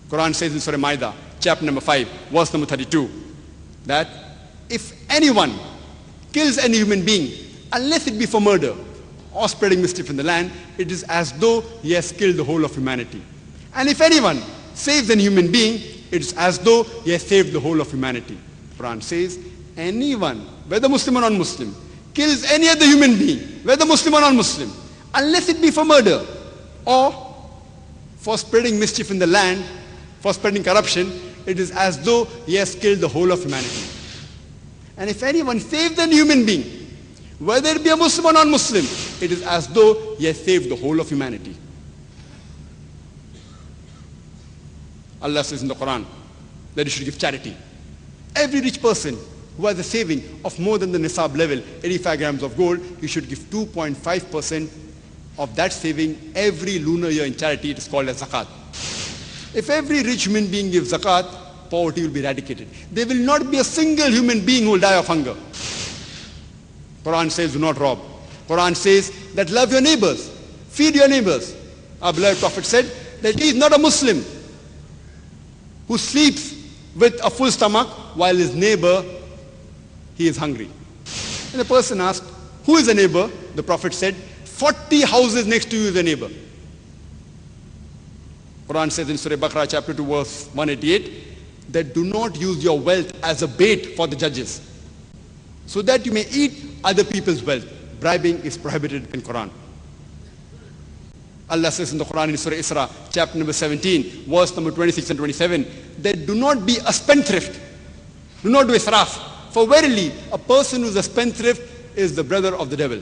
Qur'an says in Surah Ma'idah, chapter number 5, verse number 32, that if anyone kills any human being, unless it be for murder or spreading mischief in the land, it is as though he has killed the whole of humanity. And if anyone saves a human being, it is as though he has saved the whole of humanity. Quran says, anyone, whether Muslim or non-Muslim, kills any other human being, whether Muslim or non-Muslim, unless it be for murder or for spreading mischief in the land, for spreading corruption, it is as though he has killed the whole of humanity. And if anyone saves a human being, whether it be a Muslim or non-Muslim, it is as though he has saved the whole of humanity. Allah says in the Quran that you should give charity. Every rich person who has a saving of more than the nisab level, 85 grams of gold, you should give 2.5% of that saving every lunar year in charity. It is called as zakat. If every rich human being gives zakat, poverty will be eradicated. There will not be a single human being who will die of hunger. Quran says, do not rob. Quran says that love your neighbors, feed your neighbors. Our beloved Prophet said that he is not a Muslim who sleeps with a full stomach while his neighbor, he is hungry. And the person asked, who is a neighbor? The Prophet said, 40 houses next to you is a neighbor. Quran says in Surah Baqarah chapter 2 verse 188 that do not use your wealth as a bait for the judges so that you may eat other people's wealth. Bribing is prohibited in Quran. Allah says in the Quran in Surah Isra chapter number 17 verse number 26 and 27 that do not be a spendthrift. Do not do israf. For verily a person who is a spendthrift is the brother of the devil.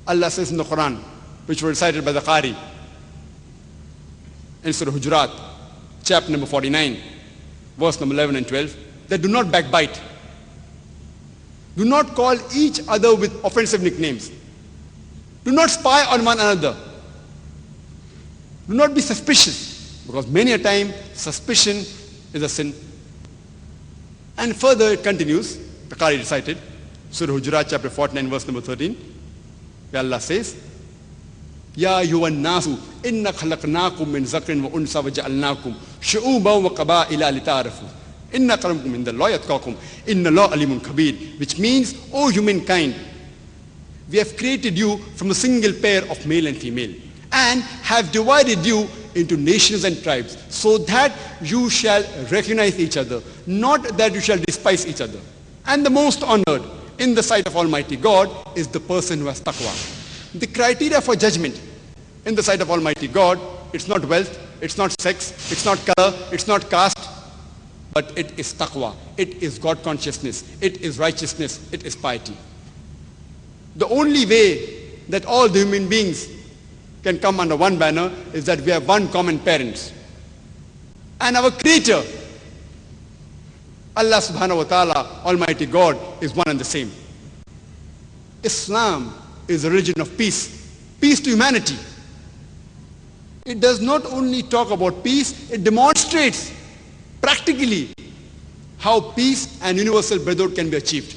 Allah says in the Quran, which were recited by the Qari, in Surah Hujurat, chapter number 49, verse number 11 and 12, that do not backbite. Do not call each other with offensive nicknames. Do not spy on one another. Do not be suspicious, because many a time suspicion is a sin. And further it continues, the Qari recited, Surah Hujurat, chapter 49, verse number 13, where Allah says, Ya ayyuhan nasu inna khalaqnakum min zakrin wa unsa wa ja'alnakum shu'uban wa qaba'ila lita'arafu inna akramakum indallahi atqakum inna Allaha alimun kabir, which means, O humankind, we have created you from a single pair of male and female and have divided you into nations and tribes so that you shall recognize each other, not that you shall despise each other. And the most honored in the sight of Almighty God is the person who has taqwa. The criteria for judgment in the sight of Almighty God, it's not wealth, it's not sex, it's not color, it's not caste, but it is taqwa, it is God consciousness, it is righteousness, it is piety. The only way that all the human beings can come under one banner is that we have one common parents. And our Creator, Allah subhanahu wa ta'ala, Almighty God, is one and the same. Islam is a religion of peace, peace to humanity. It does not only talk about peace, it demonstrates practically how peace and universal brotherhood can be achieved.